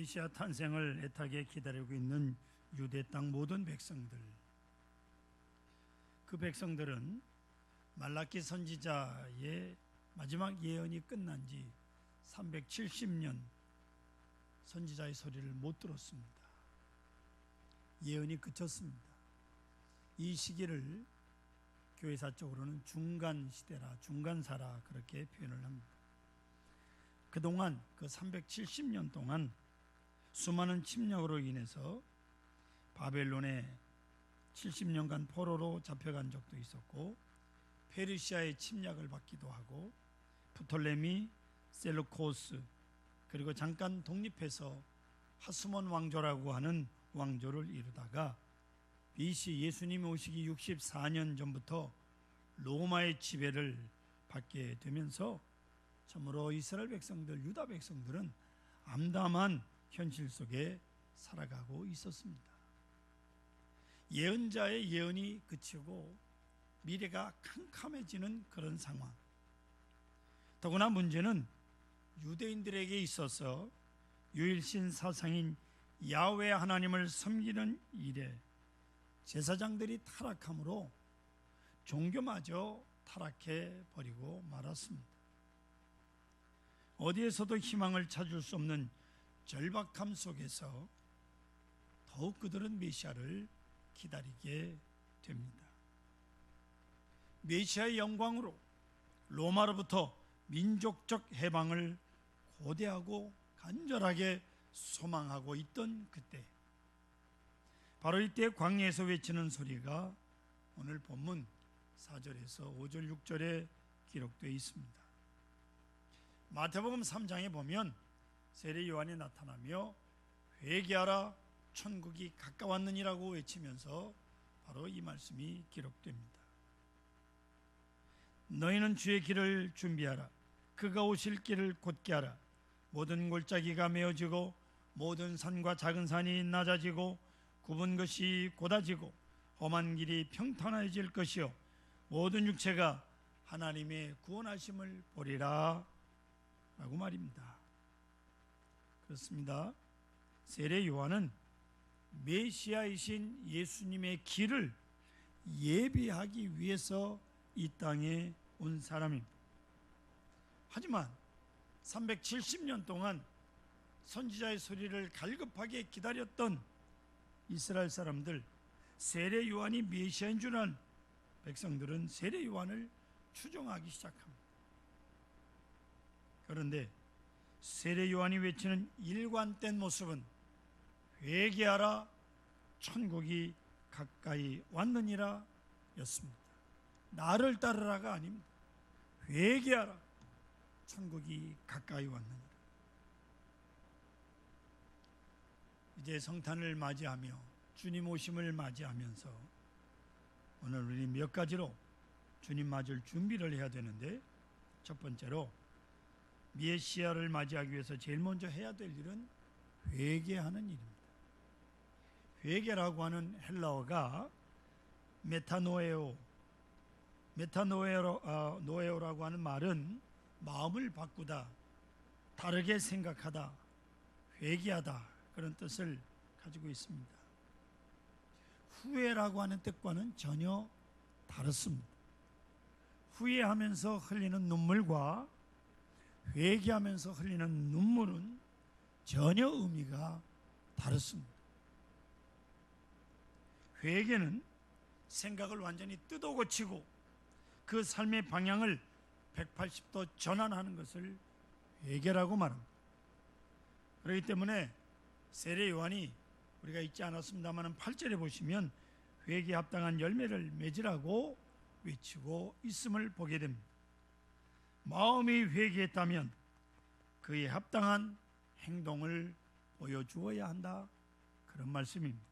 메시아 탄생을 애타게 기다리고 있는 유대 땅 모든 백성들, 그 백성들은 말라기 선지자의 마지막 예언이 끝난 지 370년 선지자의 소리를 못 들었습니다. 예언이 그쳤습니다. 이 시기를 교회사적으로는 중간시대라, 중간사라 그렇게 표현을 합니다. 그동안 그 370년 동안 수많은 침략으로 인해서 바벨론에 70년간 포로로 잡혀간 적도 있었고, 페르시아의 침략을 받기도 하고, 프톨레미, 셀루코스, 그리고 잠깐 독립해서 하스몬 왕조라고 하는 왕조를 이루다가 BC 예수님이 오시기 64년 전부터 로마의 지배를 받게 되면서 참으로 이스라엘 백성들, 유다 백성들은 암담한 현실 속에 살아가고 있었습니다. 예언자의 예언이 그치고 미래가 캄캄해지는 그런 상황. 더구나 문제는 유대인들에게 있어서 유일신 사상인 야훼 하나님을 섬기는 일에 제사장들이 타락함으로 종교마저 타락해 버리고 말았습니다. 어디에서도 희망을 찾을 수 없는 절박함 속에서 더욱 그들은 메시아를 기다리게 됩니다. 메시아의 영광으로 로마로부터 민족적 해방을 고대하고 간절하게 소망하고 있던 그때, 바로 이때 광야에서 외치는 소리가 오늘 본문 4절에서 5절 6절에 기록되어 있습니다. 마태복음 3장에 보면 세례 요한이 나타나며 회개하라 천국이 가까웠느니라고 외치면서 바로 이 말씀이 기록됩니다. 너희는 주의 길을 준비하라. 그가 오실 길을 곧게 하라. 모든 골짜기가 메어지고 모든 산과 작은 산이 낮아지고 굽은 것이 곧아지고 험한 길이 평탄해질 것이요 모든 육체가 하나님의 구원하심을 보리라 라고 말입니다. 그렇습니다. 세례 요한은 메시아이신 예수님의 길을 예비하기 위해서 이 땅에 온 사람입니다. 하지만 370년 동안 선지자의 소리를 갈급하게 기다렸던 이스라엘 사람들, 세례 요한이 메시아인 줄 아는 백성들은 세례 요한을 추종하기 시작합니다. 그런데 세례 요한이 외치는 일관된 모습은 회개하라 천국이 가까이 왔느니라 였습니다. 나를 따르라가 아닙니다. 회개하라 천국이 가까이 왔느니라. 이제 성탄을 맞이하며 주님 오심을 맞이하면서 오늘 우리 몇 가지로 주님 맞을 준비를 해야 되는데, 첫 번째로 메시아를 맞이하기 위해서 제일 먼저 해야 될 일은 회개하는 일입니다. 회개라고 하는 헬라어가 메타노에오라고 하는 말은 마음을 바꾸다, 다르게 생각하다, 회개하다 그런 뜻을 가지고 있습니다. 후회라고 하는 뜻과는 전혀 다릅니다. 후회하면서 흘리는 눈물과 회개하면서 흘리는 눈물은 전혀 의미가 다릅니다. 회개는 생각을 완전히 뜯어고치고 그 삶의 방향을 180도 전환하는 것을 회개라고 말합니다. 그렇기 때문에 세례 요한이 우리가 읽지 않았습니다만 8절에 보시면 회개에 합당한 열매를 맺으라고 외치고 있음을 보게 됩니다. 마음이 회개했다면 그에 합당한 행동을 보여주어야 한다, 그런 말씀입니다.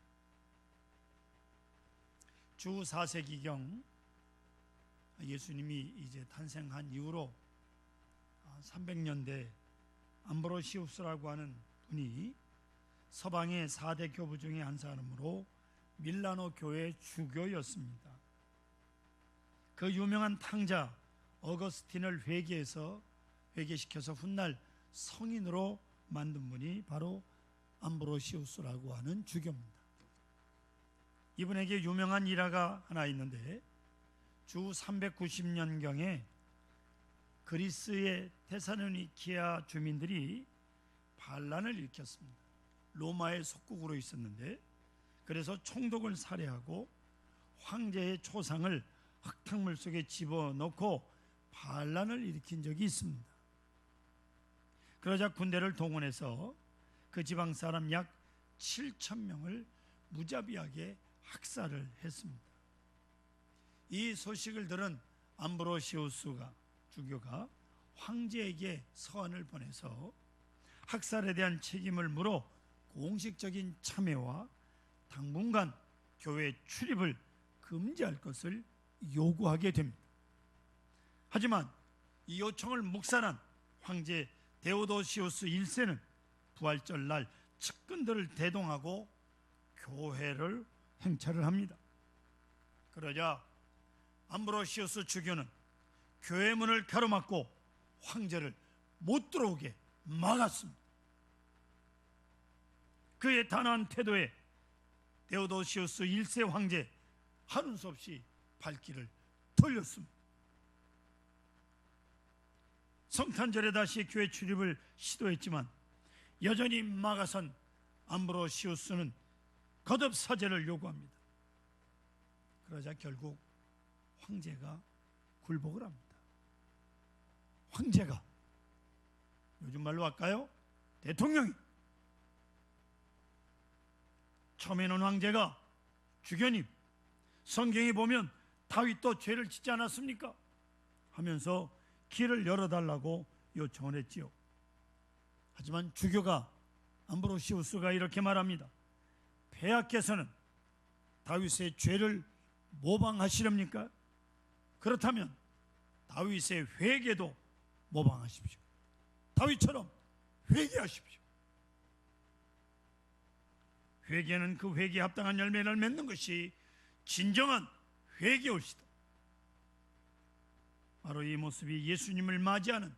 주 4세기경 예수님이 이제 탄생한 이후로 300년대 암브로시우스라고 하는 분이 서방의 4대 교부 중에 한 사람으로 밀라노 교회 주교였습니다. 그 유명한 탕자 어거스틴을 회개시켜서 훗날 성인으로 만든 분이 바로 암브로시우스라고 하는 주교입니다. 이분에게 유명한 일화가 하나 있는데 주 390년경에 그리스의 테살로니키아 주민들이 반란을 일으켰습니다. 로마의 속국으로 있었는데 그래서 총독을 살해하고 황제의 초상을 흙탕물 속에 집어넣고 반란을 일으킨 적이 있습니다. 그러자 군대를 동원해서 그 지방 사람 약 7,000명을 무자비하게 학살을 했습니다. 이 소식을 들은 암브로시우스가 주교가 황제에게 서한을 보내서 학살에 대한 책임을 물어 공식적인 참여와 당분간 교회 출입을 금지할 것을 요구하게 됩니다. 하지만 이 요청을 묵살한 황제 데오도시우스 1세는 부활절 날 측근들을 대동하고 교회를 행차를 합니다. 그러자 암브로시우스 주교는 교회 문을 가로막고 황제를 못 들어오게 막았습니다. 그의 단호한 태도에 데오도시우스 1세 황제 하는 수 없이 발길을 돌렸습니다. 성탄절에 다시 교회 출입을 시도했지만 여전히 막아선 암브로시우스는 거듭 사죄를 요구합니다. 그러자 결국 황제가 굴복을 합니다. 황제가, 요즘 말로 할까요? 대통령이, 처음에는 황제가 주교님, 성경에 보면 다윗도 죄를 짓지 않았습니까? 하면서 길을 열어달라고 요청을 했지요. 하지만 주교가 암브로시우스가 이렇게 말합니다. 폐하께서는 다윗의 죄를 모방하시렵니까? 그렇다면 다윗의 회개도 모방하십시오. 다윗처럼 회개하십시오. 회개는 그 회개에 합당한 열매를 맺는 것이 진정한 회개올시다. 바로 이 모습이 예수님을 맞이하는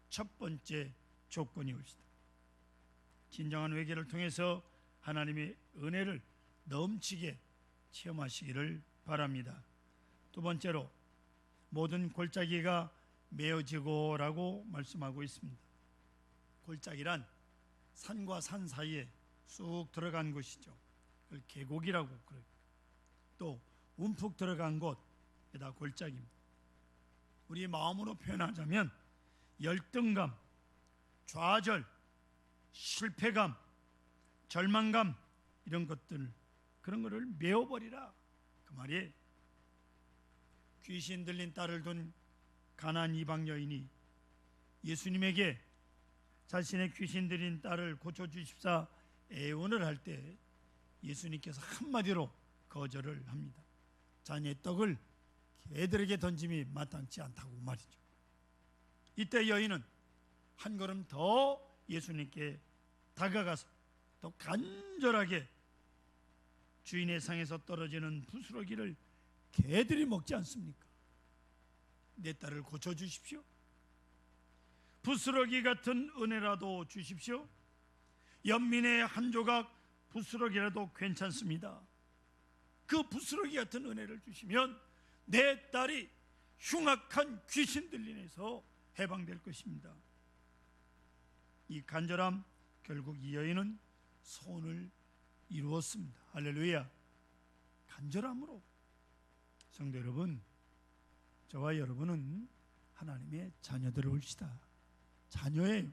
첫 번째 조건이올시다. 진정한 회개를 통해서 하나님의 은혜를 넘치게 체험하시기를 바랍니다. 두 번째로 모든 골짜기가 메어지고라고 말씀하고 있습니다. 골짜기란 산과 산 사이에 쑥 들어간 곳이죠. 그걸 계곡이라고 그래요. 또 움푹 들어간 곳에다 골짜기입니다. 우리 마음으로 표현하자면 열등감, 좌절, 실패감, 절망감, 이런 것들, 그런 거를 메워버리라 그 말이에요. 귀신 들린 딸을 둔 가나안 이방 여인이 예수님에게 자신의 귀신 들린 딸을 고쳐주십사 애원을 할 때 예수님께서 한마디로 거절을 합니다. 자네의 떡을 개들에게 던짐이 마땅치 않다고 말이죠. 이때 여인은 한 걸음 더 예수님께 다가가서 또 간절하게 주인의 상에서 떨어지는 부스러기를 개들이 먹지 않습니까? 내 딸을 고쳐주십시오. 부스러기 같은 은혜라도 주십시오. 연민의 한 조각 부스러기라도 괜찮습니다. 그 부스러기 같은 은혜를 주시면 내 딸이 흉악한 귀신 들림에서 해방될 것입니다. 이 간절함, 결국 이 여인은 소원을 이루었습니다. 할렐루야. 간절함으로. 성도 여러분, 저와 여러분은 하나님의 자녀들올시다. 자녀예요.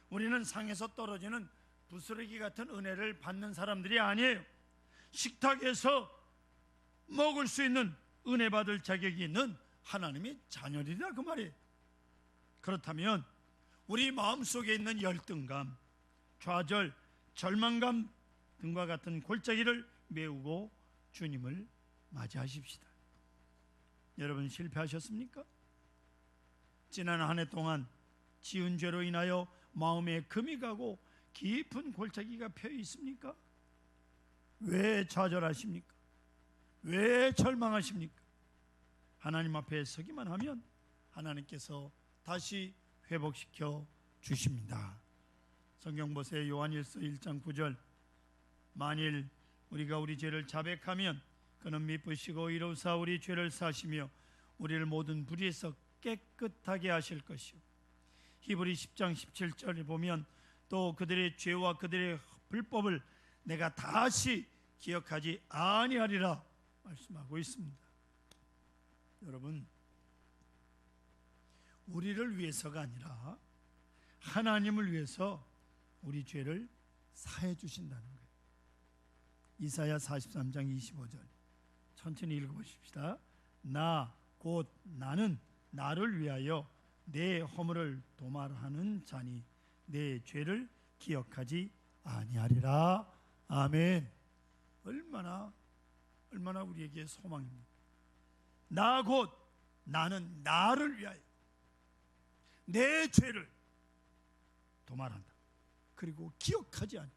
우리는 상에서 떨어지는 부스러기 같은 은혜를 받는 사람들이 아니에요. 식탁에서 먹을 수 있는 은혜 받을 자격이 있는 하나님의 자녀들이다 그 말이에요. 그렇다면 우리 마음속에 있는 열등감, 좌절, 절망감 등과 같은 골짜기를 메우고 주님을 맞이하십시다. 여러분 실패하셨습니까? 지난 한 해 동안 지은 죄로 인하여 마음에 금이 가고 깊은 골짜기가 펴 있습니까? 왜 좌절하십니까? 왜 절망하십니까? 하나님 앞에 서기만 하면 하나님께서 다시 회복시켜 주십니다. 성경 보세요. 요한일서 1장 9절. 만일 우리가 우리 죄를 자백하면 그는 미쁘시고 이로사 우리 죄를 사시며 우리를 모든 불의에서 깨끗하게 하실 것이요. 히브리 10장 17절에 보면 또 그들의 죄와 그들의 불법을 내가 다시 기억하지 아니하리라 말씀하고 있습니다. 여러분, 우리를 위해서가 아니라 하나님을 위해서 우리 죄를 사해 주신다는 거예요. 이사야 43장 25절 천천히 읽어보십시다. 나 곧 나는 나를 위하여 내 허물을 도말하는 자니 내 죄를 기억하지 아니하리라. 아멘. 얼마나 우리에게 소망입니다. 나 곧 나는 나를 위하여 내 죄를 도말한다. 그리고 기억하지 않아.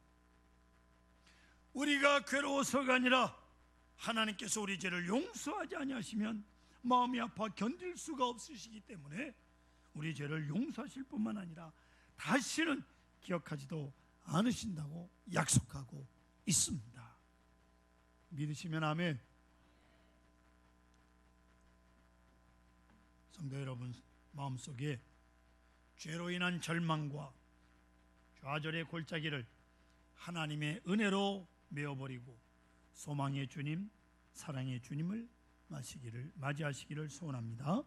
우리가 괴로워서가 아니라 하나님께서 우리 죄를 용서하지 아니하시면 마음이 아파 견딜 수가 없으시기 때문에 우리 죄를 용서하실 뿐만 아니라 다시는 기억하지도 않으신다고 약속하고 있습니다. 믿으시면 아멘. 성도 여러분, 마음속에 죄로 인한 절망과 좌절의 골짜기를 하나님의 은혜로 메워버리고 소망의 주님, 사랑의 주님을 맞이하시기를 소원합니다.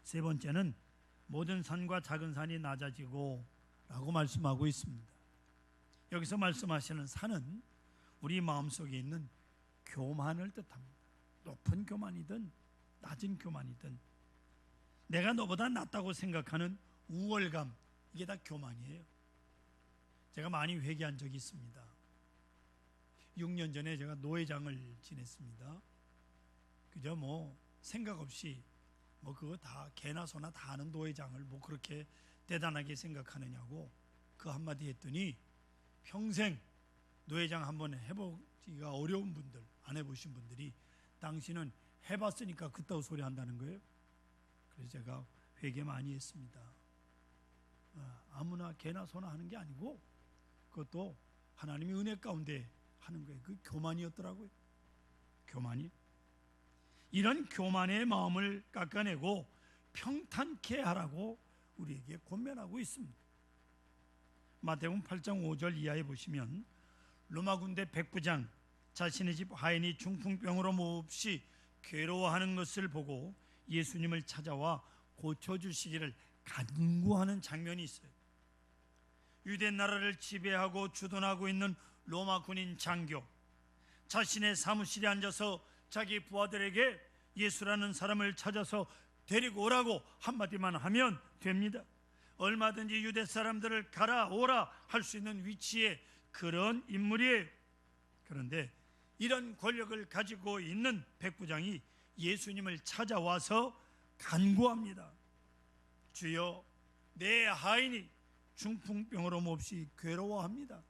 세 번째는 모든 산과 작은 산이 낮아지고 라고 말씀하고 있습니다. 여기서 말씀하시는 산은 우리 마음속에 있는 교만을 뜻합니다. 높은 교만이든 낮은 교만이든 내가 너보다 낫다고 생각하는 우월감, 이게 다 교만이에요. 제가 많이 회개한 적이 있습니다. 6년 전에 제가 노회장을 지냈습니다. 그저 생각 없이 그거 다 개나 소나 다 아는 노회장을 그렇게 대단하게 생각하느냐고 그 한마디 했더니 평생 노회장 한번 해보기가 어려운 분들, 안 해보신 분들이 당신은 해봤으니까 그따구 소리 한다는 거예요. 그래서 제가 회개 많이 했습니다. 아무나 개나 소나 하는 게 아니고 그것도 하나님의 은혜 가운데 하는 거예요. 그 교만이었더라고요. 교만이. 이런 교만의 마음을 깎아내고 평탄케 하라고 우리에게 권면하고 있습니다. 마태복음 8장 5절 이하에 보시면 로마 군대 백부장 자신의 집 하인이 중풍병으로 몹시 괴로워하는 것을 보고 예수님을 찾아와 고쳐주시기를 간구하는 장면이 있어요. 유대 나라를 지배하고 주둔하고 있는 로마 군인 장교, 자신의 사무실에 앉아서 자기 부하들에게 예수라는 사람을 찾아서 데리고 오라고 한마디만 하면 됩니다. 얼마든지 유대 사람들을 가라 오라 할 수 있는 위치에 그런 인물이에요. 그런데 이런 권력을 가지고 있는 백부장이 예수님을 찾아와서 간구합니다. 주여, 내 하인이 중풍병으로 몹시 괴로워합니다.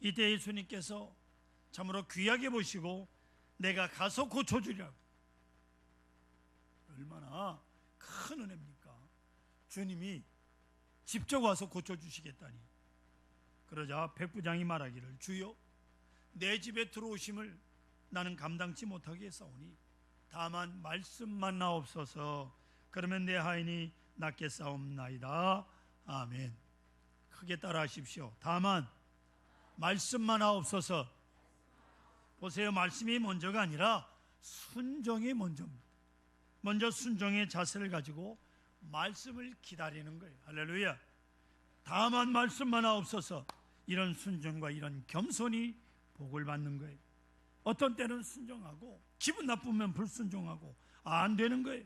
이때 예수님께서 참으로 귀하게 보시고 내가 가서 고쳐주리라고. 얼마나 큰 은혜입니까? 주님이 직접 와서 고쳐주시겠다니. 그러자 백부장이 말하기를 주여, 내 집에 들어오심을 나는 감당치 못하겠사오니 다만 말씀만 나옵소서. 그러면 내 하인이 낫겠사옵나이다. 아멘. 크게 따라하십시오. 다만 말씀만 하옵소서. 보세요, 말씀이 먼저가 아니라 순종이 먼저입니다. 먼저 순종의 자세를 가지고 말씀을 기다리는 거예요. 할렐루야. 다만 말씀만 하옵소서. 이런 순종과 이런 겸손이 복을 받는 거예요. 어떤 때는 순종하고 기분 나쁘면 불순종하고 안 되는 거예요.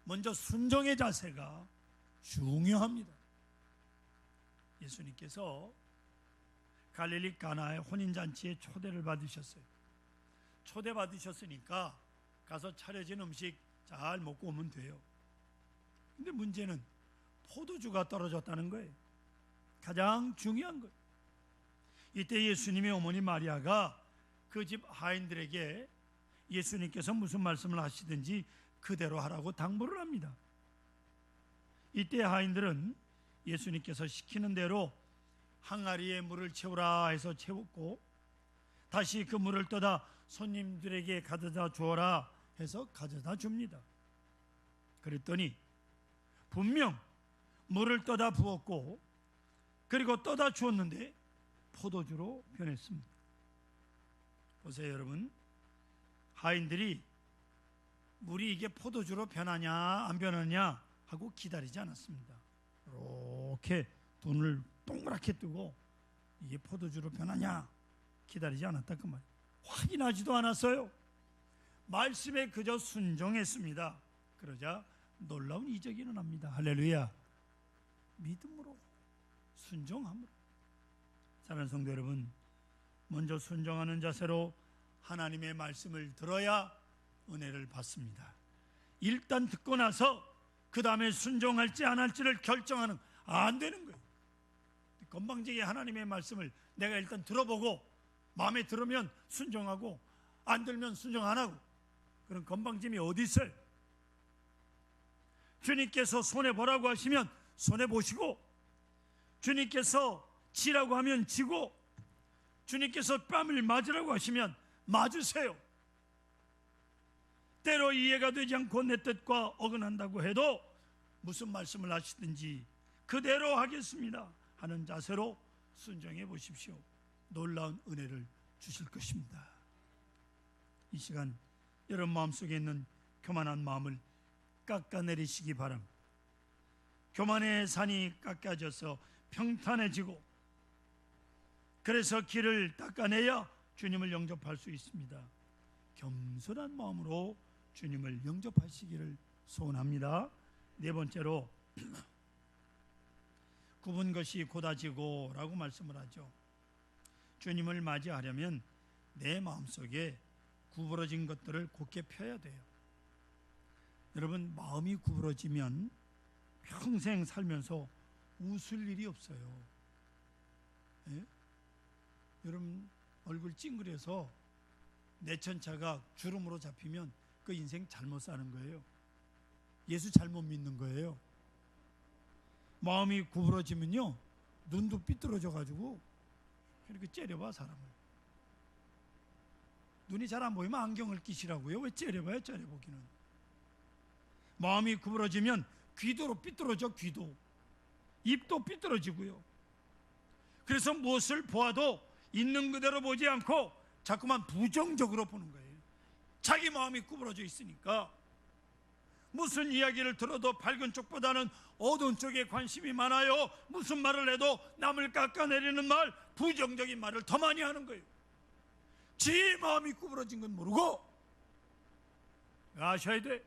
먼저 순종의 자세가 중요합니다. 예수님께서 갈릴리 가나의 혼인잔치에 초대를 받으셨어요. 초대받으셨으니까 가서 차려진 음식 잘 먹고 오면 돼요. 근데 문제는 포도주가 떨어졌다는 거예요. 가장 중요한 거예요. 이때 예수님의 어머니 마리아가 그 집 하인들에게 예수님께서 무슨 말씀을 하시든지 그대로 하라고 당부를 합니다. 이때 하인들은 예수님께서 시키는 대로 항아리에 물을 채우라 해서 채웠고, 다시 그 물을 떠다 손님들에게 가져다 주어라 해서 가져다 줍니다. 그랬더니 분명 물을 떠다 부었고, 그리고 떠다 주었는데 포도주로 변했습니다. 보세요 여러분, 하인들이 물이 이게 포도주로 변하냐 안 변하냐 하고 기다리지 않았습니다. 이렇게 돈을 동그랗게 뜨고 이게 포도주로 변하냐 기다리지 않았다 그 말이에요. 확인하지도 않았어요. 말씀에 그저 순종했습니다. 그러자 놀라운 이적이 일어납니다. 할렐루야. 믿음으로, 순종함으로. 사랑하는 성도 여러분, 먼저 순종하는 자세로 하나님의 말씀을 들어야 은혜를 받습니다. 일단 듣고 나서 그 다음에 순종할지 안 할지를 결정하는, 안 되는 거예요. 건방지게 하나님의 말씀을 내가 일단 들어보고 마음에 들으면 순종하고 안 들면 순종 안 하고, 그런 건방짐이 어디 있어요? 주님께서 손해보라고 하시면 손해보시고, 주님께서 지라고 하면 지고, 주님께서 뺨을 맞으라고 하시면 맞으세요. 때로 이해가 되지 않고 내 뜻과 어긋난다고 해도 무슨 말씀을 하시든지 그대로 하겠습니다 하는 자세로 순종해 보십시오. 놀라운 은혜를 주실 것입니다. 이 시간 여러분 마음속에 있는 교만한 마음을 깎아내리시기 바랍니다. 교만의 산이 깎아져서 평탄해지고, 그래서 길을 닦아내야 주님을 영접할 수 있습니다. 겸손한 마음으로 주님을 영접하시기를 소원합니다. 네 번째로 굽은 것이 곧아지고 라고 말씀을 하죠. 주님을 맞이하려면 내 마음속에 구부러진 것들을 곧게 펴야 돼요. 여러분, 마음이 구부러지면 평생 살면서 웃을 일이 없어요. 예? 여러분 얼굴 찡그려서 내천차가 주름으로 잡히면 그 인생 잘못 사는 거예요. 예수 잘못 믿는 거예요. 마음이 구부러지면요, 눈도 삐뚤어져 가지고 이렇게 째려봐 사람을. 눈이 잘 안 보이면 안경을 끼시라고요. 왜 째려봐요? 째려보기는. 마음이 구부러지면 귀도 삐뚤어져. 귀도, 입도 삐뚤어지고요. 그래서 무엇을 보아도 있는 그대로 보지 않고 자꾸만 부정적으로 보는 거예요. 자기 마음이 구부러져 있으니까. 무슨 이야기를 들어도 밝은 쪽보다는 어두운 쪽에 관심이 많아요. 무슨 말을 해도 남을 깎아내리는 말, 부정적인 말을 더 많이 하는 거예요. 지 마음이 구부러진 건 모르고 아셔야 돼.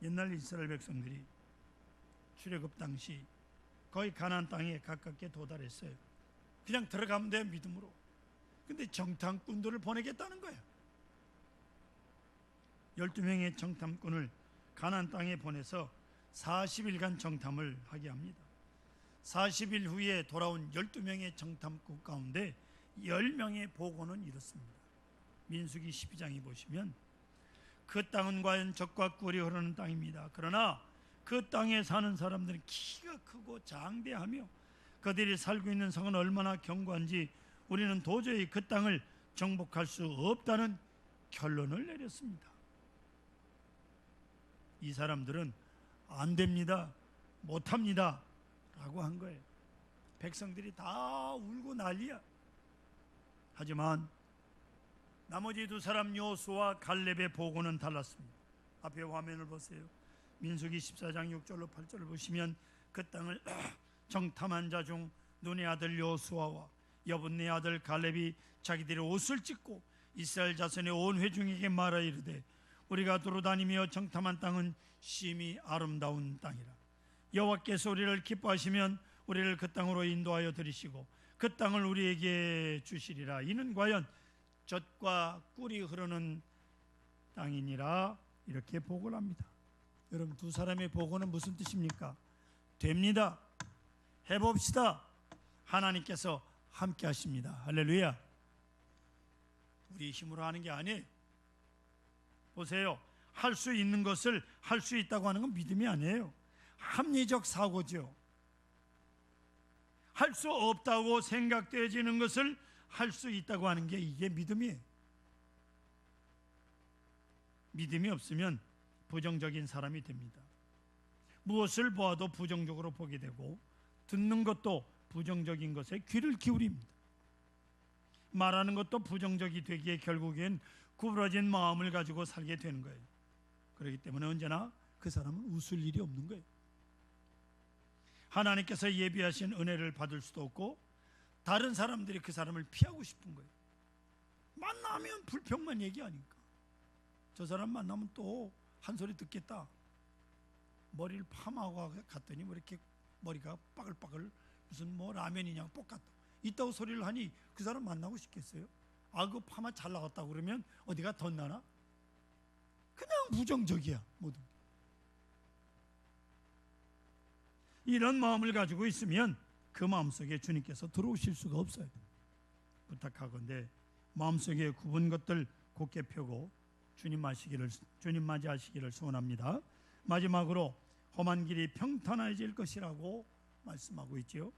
옛날 이스라엘 백성들이 출애굽 당시 거의 가나안 땅에 가깝게 도달했어요. 그냥 들어가면 돼요, 믿음으로. 근데 정탐꾼들을 보내겠다는 거예요. 12명의 정탐꾼을 가나안 땅에 보내서 40일간 정탐을 하게 합니다. 40일 후에 돌아온 12명의 정탐꾼 가운데 10명의 보고는 이렇습니다. 민수기 12장에 보시면 그 땅은 과연 젖과 꿀이 흐르는 땅입니다. 그러나 그 땅에 사는 사람들은 키가 크고 장대하며 그들이 살고 있는 성은 얼마나 견고한지 우리는 도저히 그 땅을 정복할 수 없다는 결론을 내렸습니다. 이 사람들은 안 됩니다, 못합니다 라고 한 거예요. 백성들이 다 울고 난리야. 하지만 나머지 두 사람 여호수아와 갈렙의 보고는 달랐습니다. 앞에 화면을 보세요. 민수기 14장 6절로 8절을 보시면 그 땅을 정탐한 자 중 눈의 아들 여호수아와 여분네 아들 갈렙이 자기들의 옷을 찢고 이스라엘 자손의 온 회중에게 말하 이르되 우리가 두루다니며 정탐한 땅은 심히 아름다운 땅이라. 여호와께서 우리를 기뻐하시면 우리를 그 땅으로 인도하여 들이시고 그 땅을 우리에게 주시리라. 이는 과연 젖과 꿀이 흐르는 땅이니라. 이렇게 보고를 합니다. 여러분, 두 사람의 보고는 무슨 뜻입니까? 됩니다, 해봅시다, 하나님께서 함께 하십니다. 할렐루야. 우리 힘으로 하는 게 아니에요. 보세요, 할 수 있는 것을 할 수 있다고 하는 건 믿음이 아니에요. 합리적 사고죠. 할 수 없다고 생각되어지는 것을 할 수 있다고 하는 게 이게 믿음이에요. 믿음이 없으면 부정적인 사람이 됩니다. 무엇을 보아도 부정적으로 보게 되고 듣는 것도 부정적인 것에 귀를 기울입니다. 말하는 것도 부정적이 되기에 결국엔 구부러진 마음을 가지고 살게 되는 거예요. 그렇기 때문에 언제나 그 사람은 웃을 일이 없는 거예요. 하나님께서 예비하신 은혜를 받을 수도 없고 다른 사람들이 그 사람을 피하고 싶은 거예요. 만나면 불평만 얘기하니까 저 사람 만나면 또 한 소리 듣겠다. 머리를 파마하고 갔더니 뭐 이렇게 머리가 빠글빠글 무슨 뭐 라면이냐고 똑같다. 있다고 소리를 하니 그 사람 만나고 싶겠어요? 아, 그 파마 잘 나갔다고 그러면 어디가 덧나나? 그냥 부정적이야 모든 게. 이런 마음을 가지고 있으면 그 마음속에 주님께서 들어오실 수가 없어요. 부탁하건대 마음속에 굽은 것들 곧게 펴고 주님 맞이하시기를 소원합니다. 마지막으로 험한 길이 평탄해질 것이라고 말씀하고 있지요.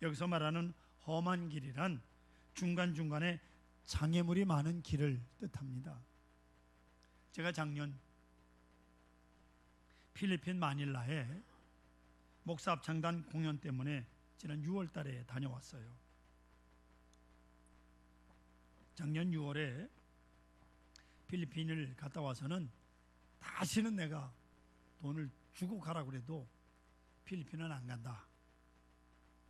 여기서 말하는 험한 길이란 중간중간에 장애물이 많은 길을 뜻합니다. 제가 작년 필리핀 마닐라에 목사 합창단 공연 때문에 지난 6월 달에 다녀왔어요. 작년 6월에 필리핀을 갔다 와서는 다시는 내가 돈을 주고 가라 그래도 필리핀은 안 간다.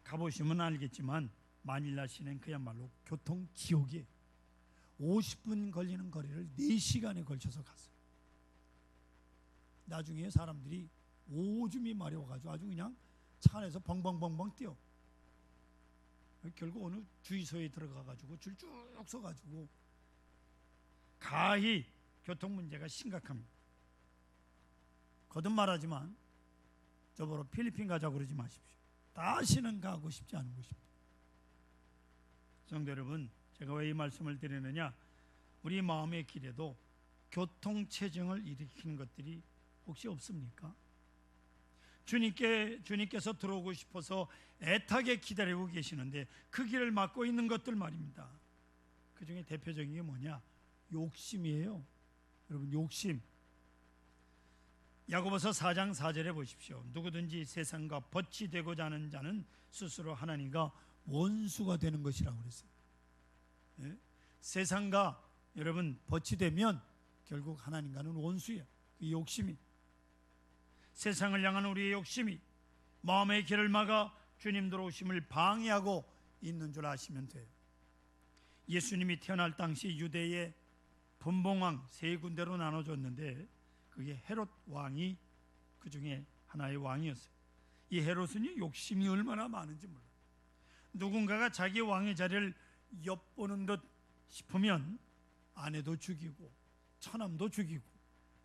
가보시면 알겠지만 마닐라 시내는 그야말로 교통 지옥이에요. 50분 걸리는 거리를 4시간에 걸쳐서 갔어요. 나중에 사람들이 오줌이 마려워가지고 아주 그냥 차 안에서 벙벙벙벙 뛰어. 결국 어느 주유소에 들어가가지고 줄 쭉 서가지고 가히 교통 문제가 심각합니다. 거듭 말하지만 저보러 필리핀 가자고 그러지 마십시오. 다시는 가고 싶지 않은 곳입니다. 성도 여러분, 제가 왜 이 말씀을 드리느냐, 우리 마음의 길에도 교통체증을 일으키는 것들이 혹시 없습니까? 주님께서 들어오고 싶어서 애타게 기다리고 계시는데 그 길을 막고 있는 것들 말입니다. 그 중에 대표적인 게 뭐냐? 욕심이에요. 여러분, 욕심. 야고보서 4장 4절에 보십시오. 누구든지 세상과 벗이 되고자 하는 자는 스스로 하나님과 원수가 되는 것이라고 그랬어요. 예? 세상과 여러분 벗이 되면 결국 하나님과는 원수예요. 그 욕심이. 세상을 향한 우리의 욕심이 마음의 길을 막아 주님 들어오심을 방해하고 있는 줄 아시면 돼요. 예수님이 태어날 당시 유대의 분봉왕 3군데로 나눠졌는데 그게 헤롯 왕이 그 중에 하나의 왕이었어요. 이 헤롯은 욕심이 얼마나 많은지 몰라요. 누군가가 자기 왕의 자리를 엿보는 듯 싶으면 아내도 죽이고 처남도 죽이고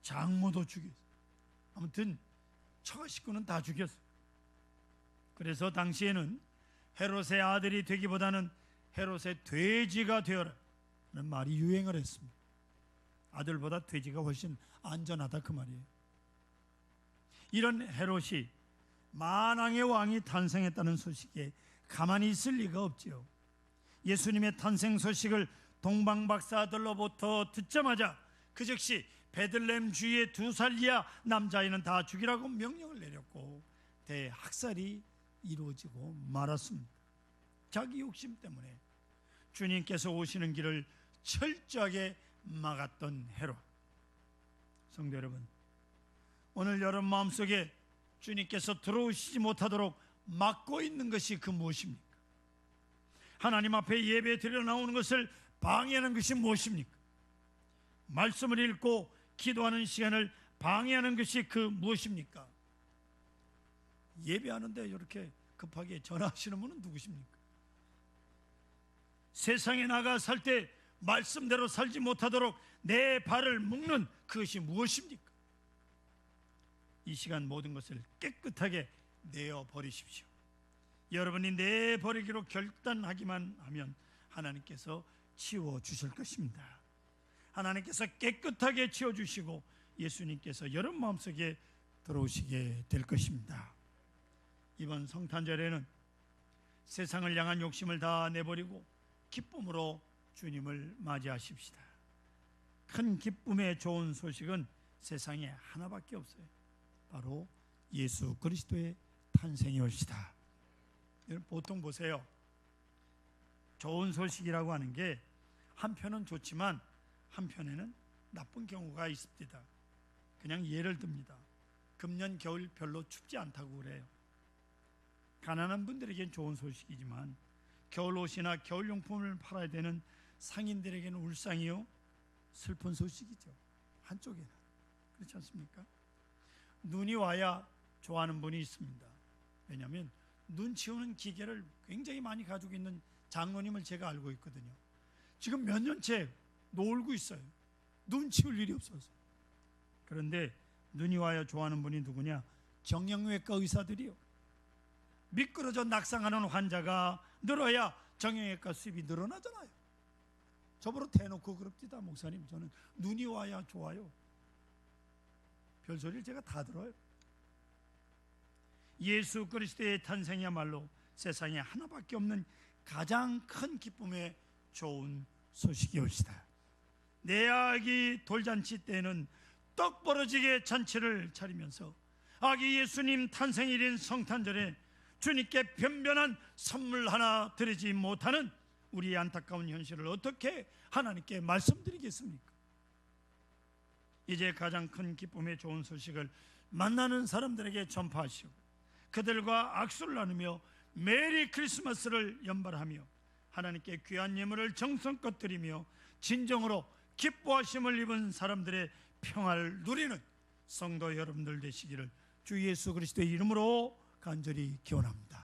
장모도 죽였어요. 아무튼 처가 식구는 다 죽였어요. 그래서 당시에는 헤롯의 아들이 되기보다는 헤롯의 돼지가 되어라 라는 말이 유행을 했습니다. 아들보다 돼지가 훨씬 안전하다 그 말이에요. 이런 헤롯이 만왕의 왕이 탄생했다는 소식에 가만히 있을 리가 없지요. 예수님의 탄생 소식을 동방박사들로부터 듣자마자 그 즉시 베들레헴 주위의 2살 이하 남자아이는 다 죽이라고 명령을 내렸고 대학살이 이루어지고 말았습니다. 자기 욕심 때문에 주님께서 오시는 길을 철저하게 막았던 헤롯. 성도 여러분, 오늘 여러분 마음속에 주님께서 들어오시지 못하도록 막고 있는 것이 그 무엇입니까? 하나님 앞에 예배 드려 나오는 것을 방해하는 것이 무엇입니까? 말씀을 읽고 기도하는 시간을 방해하는 것이 그 무엇입니까? 예배하는데 이렇게 급하게 전화하시는 분은 누구십니까? 세상에 나가 살 때 말씀대로 살지 못하도록 내 발을 묶는 그것이 무엇입니까? 이 시간 모든 것을 깨끗하게 내어버리십시오. 여러분이 내버리기로 결단하기만 하면 하나님께서 치워주실 것입니다. 하나님께서 깨끗하게 치워주시고 예수님께서 여러분 마음속에 들어오시게 될 것입니다. 이번 성탄절에는 세상을 향한 욕심을 다 내버리고 기쁨으로 주님을 맞이하십시다. 큰 기쁨의 좋은 소식은 세상에 하나밖에 없어요. 바로 예수 그리스도의 탄생이 올시다. 보통 보세요. 좋은 소식이라고 하는 게 한편은 좋지만 한편에는 나쁜 경우가 있습니다. 그냥 예를 듭니다. 금년 겨울 별로 춥지 않다고 그래요. 가난한 분들에겐 좋은 소식이지만 겨울옷이나 겨울용품을 팔아야 되는 상인들에게는 울상이요 슬픈 소식이죠. 한쪽에는 그렇지 않습니까? 눈이 와야 좋아하는 분이 있습니다. 왜냐하면 눈 치우는 기계를 굉장히 많이 가지고 있는 장로님을 제가 알고 있거든요. 지금 몇 년째 놀고 있어요. 눈 치울 일이 없어서. 그런데 눈이 와야 좋아하는 분이 누구냐? 정형외과 의사들이요. 미끄러져 낙상하는 환자가 늘어야 정형외과 수입이 늘어나잖아요. 저보러 대놓고 그럽니다. 목사님, 저는 눈이 와야 좋아요. 별소리를 제가 다 들어요. 예수 그리스도의 탄생이야말로 세상에 하나밖에 없는 가장 큰 기쁨의 좋은 소식이 올시다. 내 아기 돌잔치 때는 떡 벌어지게 잔치를 차리면서 아기 예수님 탄생일인 성탄절에 주님께 변변한 선물 하나 드리지 못하는 우리의 안타까운 현실을 어떻게 하나님께 말씀드리겠습니까? 이제 가장 큰 기쁨의 좋은 소식을 만나는 사람들에게 전파하시고 그들과 악수를 나누며 메리 크리스마스를 연발하며 하나님께 귀한 예물을 정성껏 드리며 진정으로 기뻐하심을 입은 사람들의 평화를 누리는 성도 여러분들 되시기를 주 예수 그리스도의 이름으로 간절히 기원합니다.